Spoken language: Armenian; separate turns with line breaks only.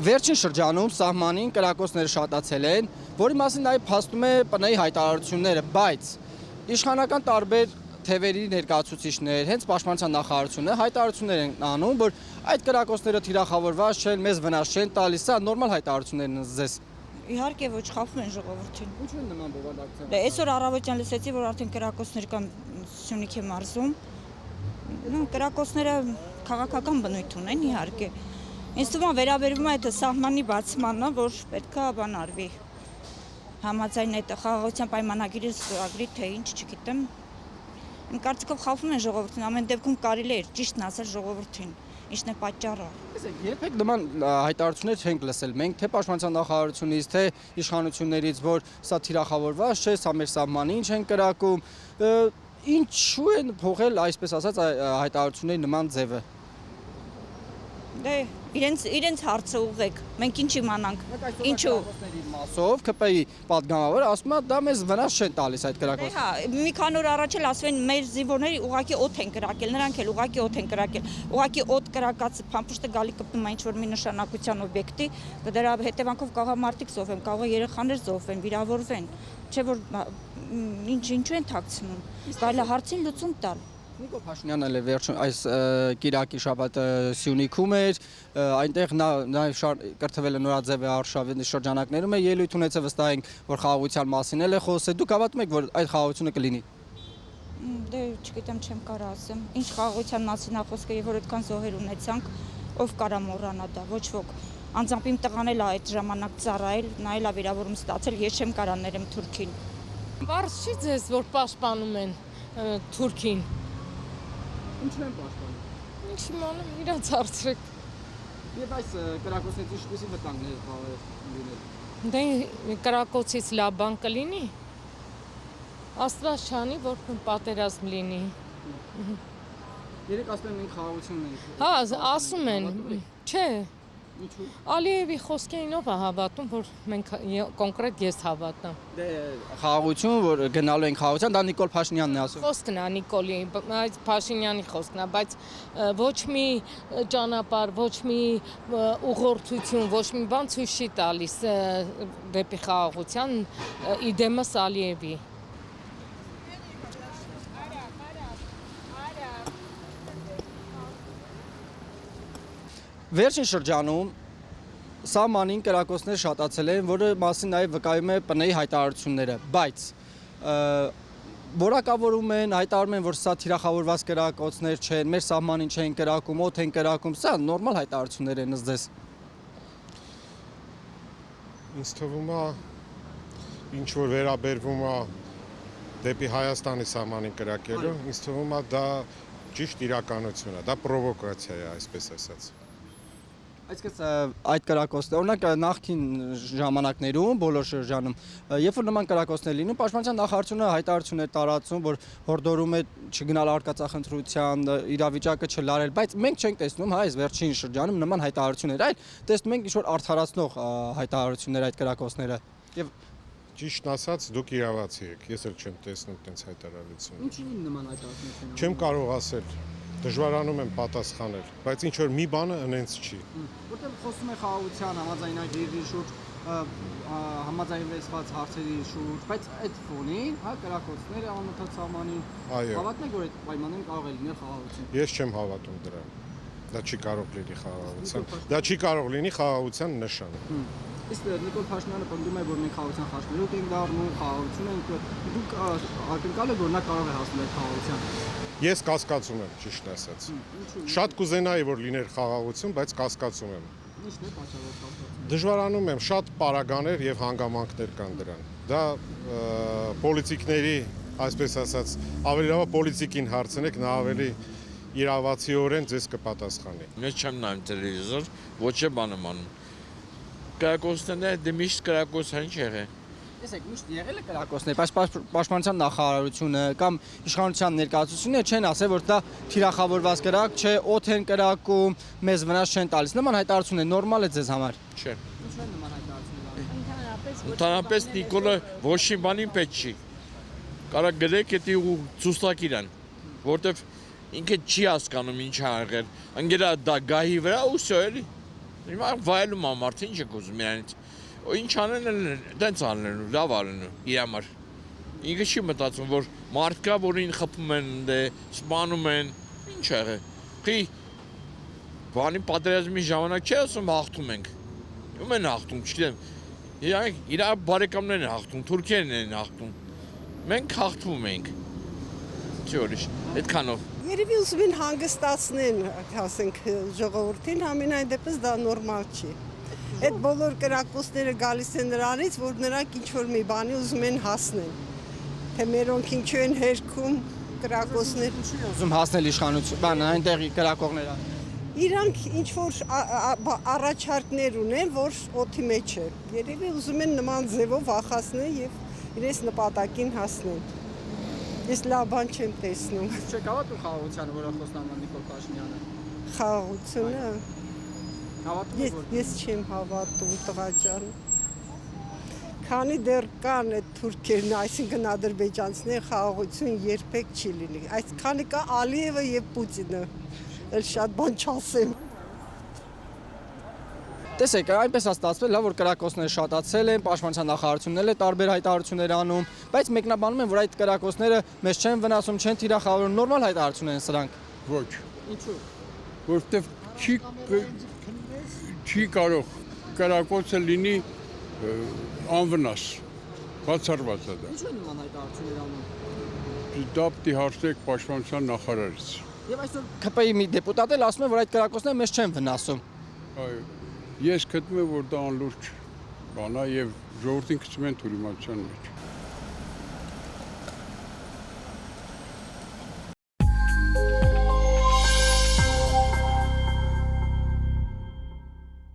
Վերջին շրջանում սահմանին կրակոցները շատացել են, որի մասին նաև փաստում է ՊՆ-ի հայտարարությունները, բայց իշխանական տարբեր թևերի ներկայացուցիչներ, հենց պաշտպանության նախարարությունը հայտարարություններ են անում, որ այդ կրակոցները թիրախավորված չեն, մեզ վնաս չեն տալիս, սա նորմալ հայտարարություններն են ձեզ։
Իհարկե ոչ, խաբում են ժողովրդին։
Ինչու են նման բովանդակության։
Դե այսօր առավոտյան լսեցի, որ արդեն կրակոցներ կան Սյունիքի մարզում։ Կրակոցները քաղաքական բնույթ ունեն, իհարկե։ Ինձ թվում է վերաբերվում է այդ սահմանի բացմանը, որ պետքա բան արվի։ Համաձայն այդ խաղաղության պայմանագիրը ստորագրի, թե ինչ, չգիտեմ։ Իմ կարծիքով խաբում են ժողովրդին, ամեն դեպքում կարելի է ճիշտն ասել ժողովրդին, ինչն է պատճառը։
Երբեք նման հայտարարություններ չենք լսել մենք, թե պաշտպանության նախարարությունից, թե իշխանություններից, որ սա թիրախավորված չէ, սա մեր սահմանին չեն կրակում։ Ինչու են փոխել, այսպես ասած, հայտարարությունների նման ձևը։
Դե իրենց հարցը ուղղեք, մենք ինչ իմանանք, ինչու։
Մասով ԿՊ-ի պատգամավորը ասում է, դա մեզ վնաս չեն տալիս այդ կրակոցները։
Հա, մի քանի օր առաջ էլ ասում են մեր զինվորների ուղղակի օդ են կրակել, նրանք էլ ուղղակի օդ են կրակել։ Ուղղակի օդ կրակած փամփուշտը գալի կպնում է ինչ-որ մի նշանակության օբյեկտի, դրա հետևանքով կարող է մարդիկ զոհվեն, կարող է երեխաներ զոհվեն, վիրավորվեն, չէ՞ որ ինչու են թաքցնում։ Կարելի է հարցին լուծում տալ։
Նիկոլ Փաշինյանն էլ վերջին այս կիրակի շաբաթը Սյունիքում էր, այնտեղ նա կրթվել է նորաձև արշավի շրջանակներում է ելույթ ունեցել, վստահ ենք, որ խաղաղության մասին էլ է խոսել։ Դուք հավատում եք, որ այդ խաղաղությունը կլինի։
Դե չգիտեմ, չեմ կարող ասեմ։ Ինչ խաղաղության մասին է խոսքը, եւ որ այդքան զոհեր ունեցանք, ով կարա մոռանա դա, ոչ ոք։ Անձամբ իմ տղան էլ այդ ժամանակ ծառայել, նա էլ է վիրավորում ստացել, ես չեմ կարող ներեմ Թուրքին։
Բարձ չի ձեզ, որ պաշտպանում են Թուրքին։
Ինչու են պաշտպանում։
Ինչ իմանամ, իրանց հարցրեք։
Եվ այս կրակոցներից ինչպիսի վտանգներ կարող է լինել։
Դե կրակոցից լավ բան կլինի։ Աստված չանի, որ պատերազմ լինի։
Երեք ասում են մենք խաղաղություն ենք։
Հա, ասում են, չէ։
Ինչու։
Ալիևի խոսքերին ով է հավատում, որ մենք կոնկրետ ես հավատամ։
Դե խաղաղություն, որ գնալու են խաղաղության, դա Նիկոլ Փաշինյանն է ասում։
Խոսքն է Նիկոլի, այդ Փաշինյանի խոսքն է, բայց ոչ մի ճանապարհ, ոչ մի ուղղորդություն, ոչ մի բան ցույց չի տալիս դեպի խաղաղության իդեմս Ալիևի։
Վերջին շրջանում սահմանին կրակոցներ շատացել են, որը մասին նաև վկայում է ՊՆ-ի հայտարարությունները, բայց որակավորում են, հայտարարում են, որ սա թիրախավորված կրակոցներ չեն, մեր սահմանին չեն կրակում, օդ են կրակում, սա նորմալ հայտարարություններ են ըստ ձեզ։
Ինձ թվում է, ինչ որ վերաբերվում է դեպի Հայաստանի սահմանին կրակելու, ինձ թվում է դա ճիշտ իրականություն է, դա պրովոկացիա է, այսպես ասած։
Այսպես այդ կրակոցները, օրինակ նախկին ժամանակներում, բոլոր շրջանում, երբ որ նման կրակոցներ լինում, պաշտպանության նախարարությունը հայտարարություններ տարածում, որ հորդորում է չգնալ արկածախնդրության, իրավիճակը չլարել, բայց մենք չենք տեսնում, հա, այս վերջին շրջանում նման հայտարարություններ, այլ տեսնում ենք ինչ-որ արդարացնող հայտարարություններ այդ կրակոցները։ Եվ
Ճիշտն ասած, դուք իրավացի եք, ես էլ չեմ տեսնում տենց հայտարարություն։
ինչի նման հայտարարություններ։
Չեմ կարող ասել, դժվարանում եմ պատասխանել, բայց ինչ որ մի բանը հենց չի։
Որտեղ խոսում է խաղաղության համաձայնագրերի շուրջ, համաձայնվեցված հարցերի շուրջ, բայց այդ ֆոնին, հա, կրակոցները անընդհատ սահմանին, հավատում եք, որ այդ պայմաններում կարող է լինել խաղաղություն։
Ես չեմ հավատում դրան։ Դա չի կարող լինի խաղաղության։ Դա չի կարող լինի խաղաղության նշան։
Իսկ Նիկոլ Փաշինյանը պնդում է, որ մենք խաղաղության խաչմերուկ ենք դառնում, խաղաղություն ենք, դուք ակնկալ եք, որ նա կարող է հասնել խաղաղության։
Ես կասկածում եմ, ճիշտ ասած։ Շատ կուզենայի, որ լիներ խաղաղություն, բայց կասկածում եմ։
Ինչն է պատճառը կասկածում։
Դժվարանում եմ, շատ պարագաներ եւ հանգամանքներ կան դրան։ Դա պոլիտիկների, այսպես ասած, ավելի լավ պոլիտիկին հարցնեք, նա ավելի իրավացիորեն ձեզ կպատասխանի։
Ես չեմ նայում տելևիզոր, ոչ է բան եմ անում։ Կրակոցները դե միշտ կրակոց ինչ եղել։
Տեսեք, միշտ եղել է կրակոցներ, բայց պաշտպանության նախարարությունը կամ իշխանության ներկայացուցիչները չեն ասել, որ դա թիրախավորված կրակ չէ, օդ են կրակում, մեզ վնաս չեն տալիս։ Նման հայտարարությունները նորմալ է ձեզ համար։
Չէ։
Ինչու են նման հայտարարությունները։
Ընդհանրապես Նիկոլը ոչ մի բանին պետք չի։ Կարա գրեք էդի ու ցուցակ իրան, որտեվ ինքը չի հասկանում ինչ ա եղել։ Ընկերա դա գահի վրա ու սո էլի։ Հիմա վայելում ա մարդը ինչ եք ուզում իրանից։ Ինչ անեն են տենց անելու, լավ անելու իր համար։ Ինքը չի մտածում, որ մարդ կա, որին խփում են, սպանում են, ինչ եղե։ Խի բանի պատերազմի ժամանակ չի ասում հաղթում ենք։ Ում են հաղթում, չգիտեմ։ Իր բարեկամներն են հաղթում, թուրքերն են հաղթում։ Մենք հաղթվում ենք։ Չի ուրիշ, այդքանով։
Երևի ուզում են հանգստացնեն, ասենք, ժողովրդին, համենայն դեպս դա նորմալ չի։ Այդ բոլոր կրակոցները գալիս են նրանից, որ նրանք ինչ-որ մի բանի ուզում են հասնեն։ Թե մերոնք ինչու են հերքում կրակոցներ։
Ուզում հասնել իշխանություն, այնտեղի կրակողները։
Իրանք ինչ-որ առաջարկներ ունեն, որ օդի մեջ է։ Երևի ուզում են նման ձևով վախացնել եւ իրենց նպատակին հասնեն։ Ես լավ բան չեմ տեսնում։
Չեք հավատում խաղաղությանը, որը խոստանում է Նիկոլ Փաշինյանը։
Խաղաղությունը
Հավատում եք, որ
ես չեմ հավատում, տղա ջան։ Քանի դեռ կան այդ թուրքերն, այսինքն ադրբեջանցիները, խաղաղություն երբեք չի լինի։ Այսքանի կա Ալիևը եւ Պուտինը։ Էլ շատ բան չասեմ։
տեսեք, այնպես է ստացվել, որ կրակոցները շատացել են, պաշտպանության նախարարությունն էլ է տարբեր հայտարարություններ անում, բայց մեկնաբանում են, որ այդ կրակոցները մեզ չեն վնասում, չեն թիրախավորում, նորմալ հայտարարություն են սրանք։
Ոչ,
Ինչու՞։
որտեվ չի կարող կրակոցը լինի անվնաս, բացառված է դա։
Ինչու են նման հայտարարություններ անում։
Դա պիտի հարցնեք պաշտպանության նախարարից։
Եվ այսօր ԿՊ-ի մի դեպուտատ էլ ասում է, որ այդ կրակոցները մեզ չեն վնասում։
Այո, ես գտնում եմ, որ դա անլուրջ բան է եւ ժողովրդին գցում են թյուրիմացիան մեջ։